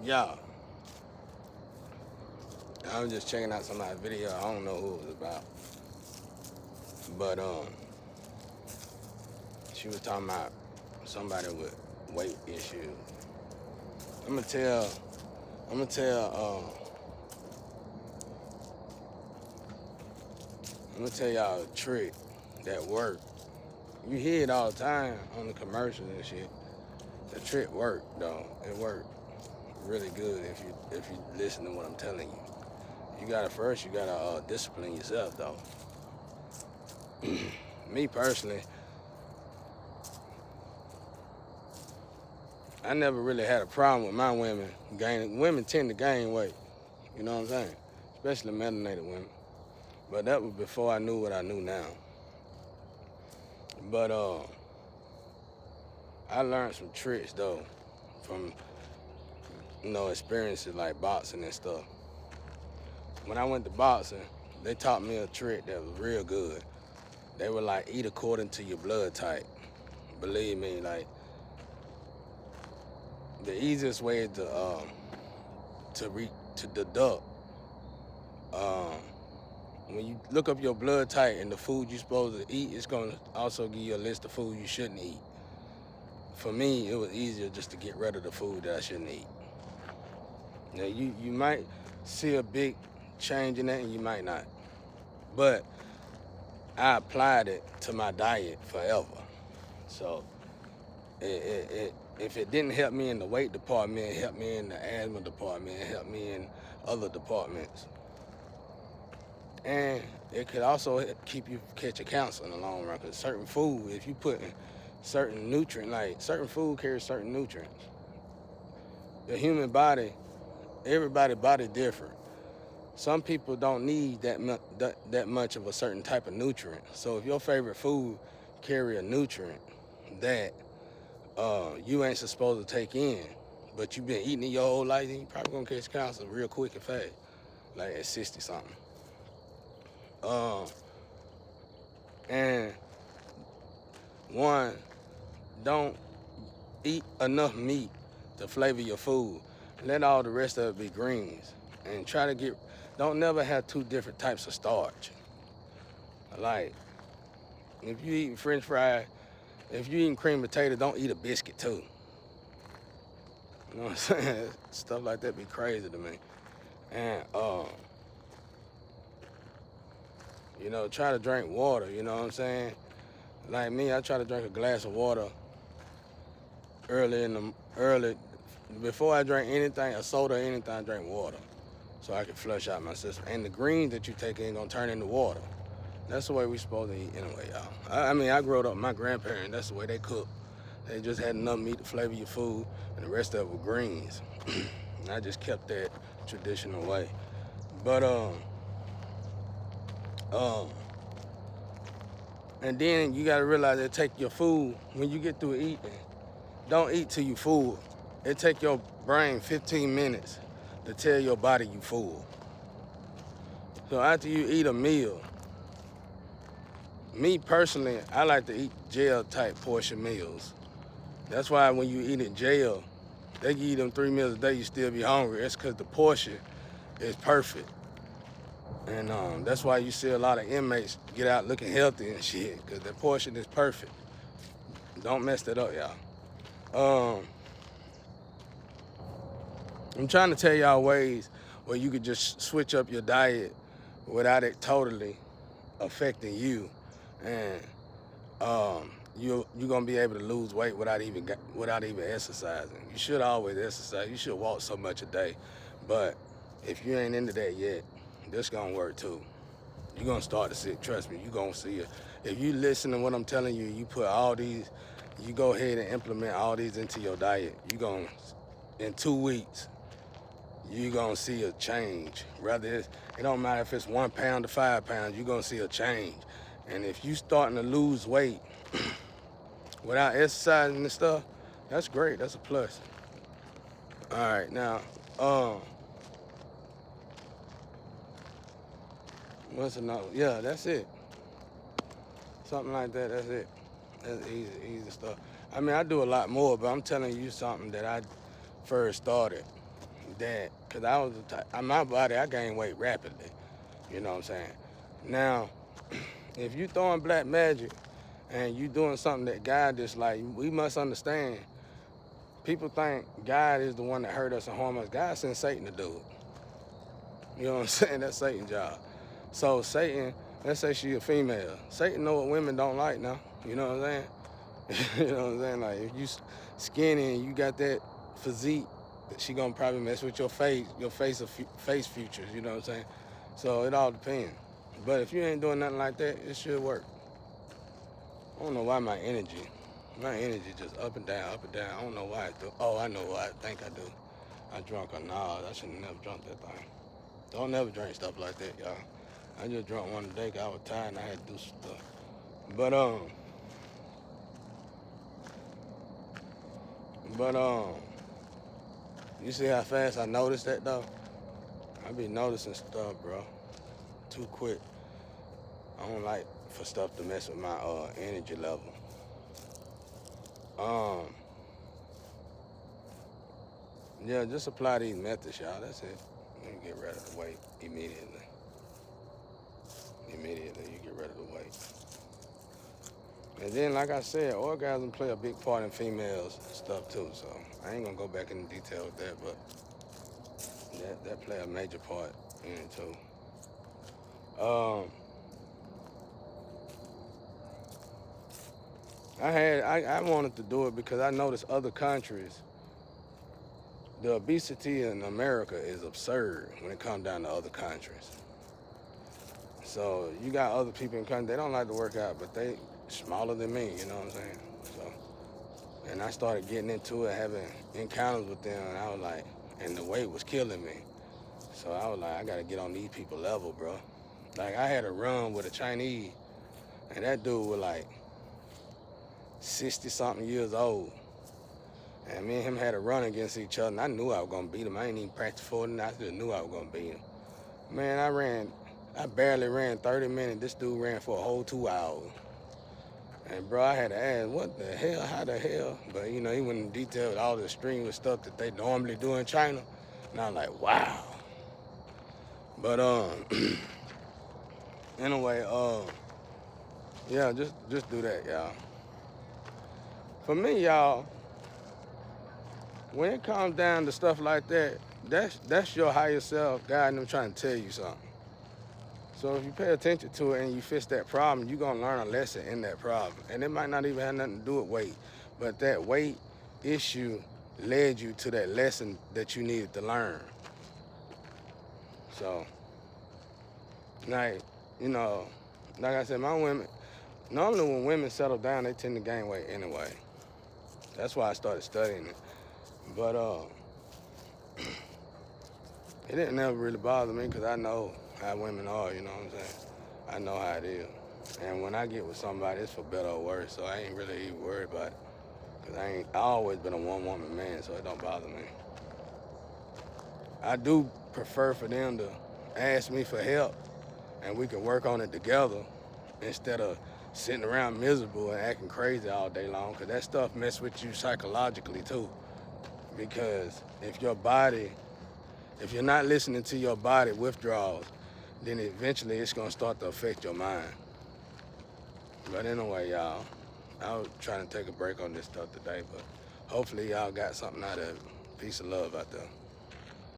Yeah, I was just checking out somebody's video. I don't know who it was about, but she was talking about somebody with weight issues. I'm gonna tell, I'm gonna tell, I'm gonna tell y'all a trick that worked. You hear it all the time on the commercials and shit. The trick worked though. It worked really good if you listen to what I'm telling you. You gotta discipline yourself though. Me personally, I never really had a problem with my women gaining. Women tend to gain weight. You know what I'm saying? Especially melanated women. But that was before I knew what I knew now. But I learned some tricks though from experiences like boxing and stuff. When I went to boxing, they taught me a trick that was real good. They were like, eat according to your blood type. Believe me, like the easiest way to deduct um, when you look up your blood type and the food you're supposed to eat, it's gonna also give you a list of food you shouldn't eat. For me, it was easier just to get rid of the food that I shouldn't eat. Now you might see a big change in that, and you might not. But I applied it to my diet forever. So if it didn't help me in the weight department, it helped me in the asthma department, it helped me in other departments. And it could also keep you catching cancer in the long run. Because certain food, if you put in certain nutrient, like certain food carries certain nutrients. The human body, everybody's body different. Some people don't need that much of a certain type of nutrient. So if your favorite food carry a nutrient that you ain't supposed to take in, but you've been eating it your whole life, then you probably gonna catch cancer real quick and fast, like at 60 something. Uh, and one, don't eat enough meat to flavor your food. Let all the rest of it be greens. And don't never have two different types of starch. Like, if you eating french fries, if you eating cream potato, don't eat a biscuit too. You know what I'm saying? Stuff like that be crazy to me. And, try to drink water, you know what I'm saying? Like me, I try to drink a glass of water early, before I drink anything, a soda or anything, I drink water. So I can flush out my system. And the greens that you take in gonna turn into water. That's the way we supposed to eat anyway, y'all. I mean, I grew up with my grandparents, that's the way they cook. They just had enough meat to flavor your food, and the rest of it were greens. And I just kept that traditional way. But um, and then you gotta realize that take your food when you get through eating. Don't eat till you full. It take your brain 15 minutes to tell your body you full. So after you eat a meal, me personally, I like to eat jail type portion meals. That's why when you eat in jail, they give you them 3 meals a day, you still be hungry. It's because the portion is perfect. And that's why you see a lot of inmates get out looking healthy and shit, because their portion is perfect. Don't mess that up, y'all. I'm trying to tell y'all ways where you could just switch up your diet without it totally affecting you, and you're gonna be able to lose weight without even exercising. You should always exercise. You should walk so much a day, but if you ain't into that yet, this gonna work too. You're gonna start to see it. Trust me, you're gonna see it. If you listen to what I'm telling you, you put all these, you go ahead and implement all these into your diet. In 2 weeks, you're gonna see a change. It don't matter if it's 1 pound to 5 pounds, you're gonna see a change. And if you starting to lose weight without exercising and stuff, that's great. That's a plus. All right, now, what's another? Yeah, that's it. Something like that. That's it. That's easy stuff. I mean, I do a lot more, but I'm telling you something that I first started. that, because I was the type, my body, I gained weight rapidly. You know what I'm saying? Now, if you throwing black magic and you doing something that God dislike, we must understand. People think God is the one that hurt us and harm us. God sent Satan to do it. You know what I'm saying? That's Satan's job. So Satan, let's say she a female. Satan know what women don't like now. You know what I'm saying? You know what I'm saying? Like if you skinny and you got that physique, she gonna probably mess with your face features. You know what I'm saying? So it all depends. But if you ain't doing nothing like that, it should work. I don't know why my energy just up and down, up and down. I don't know why I do. Oh, I know why. I think I do. I drunk a Nas. I shouldn't have never drunk that thing. Don't never drink stuff like that, y'all. I just drunk one today because I was tired and I had to do some stuff. But you see how fast I noticed that though? I be noticing stuff, bro. Too quick. I don't like for stuff to mess with my energy level. Yeah, just apply these methods, y'all. That's it. You get rid of the weight immediately. Immediately, you get rid of the weight. And then, like I said, orgasm play a big part in females stuff too. So I ain't gonna go back into detail with that, but that play a major part in it too. I wanted to do it because I noticed other countries, the obesity in America is absurd when it comes down to other countries. So you got other people in countries, they don't like to work out, but they smaller than me, you know what I'm saying? So, and I started getting into it, having encounters with them, and I was like, and the weight was killing me. So I was like, I gotta get on these people level, bro. Like I had a run with a Chinese, and that dude was like 60 something years old. And me and him had a run against each other, and I knew I was gonna beat him. I ain't even practiced for it, and I just knew I was gonna beat him. Man, I barely ran 30 minutes. This dude ran for a whole 2 hours. And bro, I had to ask, what the hell, how the hell? But you know, he went in detail with all the extreme stuff that they normally do in China. And I was like, wow. But anyway, yeah, just do that, y'all. For me, y'all, when it comes down to stuff like that, that's your higher self guiding them trying to tell you something. So if you pay attention to it and you fix that problem, you're gonna learn a lesson in that problem. And it might not even have nothing to do with weight, but that weight issue led you to that lesson that you needed to learn. So, like, you know, like I said, my women, normally when women settle down, they tend to gain weight anyway. That's why I started studying it. But it didn't never really bother me because I know how women are, you know what I'm saying? I know how it is. And when I get with somebody, it's for better or worse, so I ain't really even worried about it. Because I always been a one-woman man, so it don't bother me. I do prefer for them to ask me for help, and we can work on it together instead of sitting around miserable and acting crazy all day long, because that stuff messes with you psychologically too. Because if you're not listening to your body withdrawals, then eventually it's gonna start to affect your mind. But anyway, y'all, I was trying to take a break on this stuff today, but hopefully y'all got something out of it. Peace and love out there.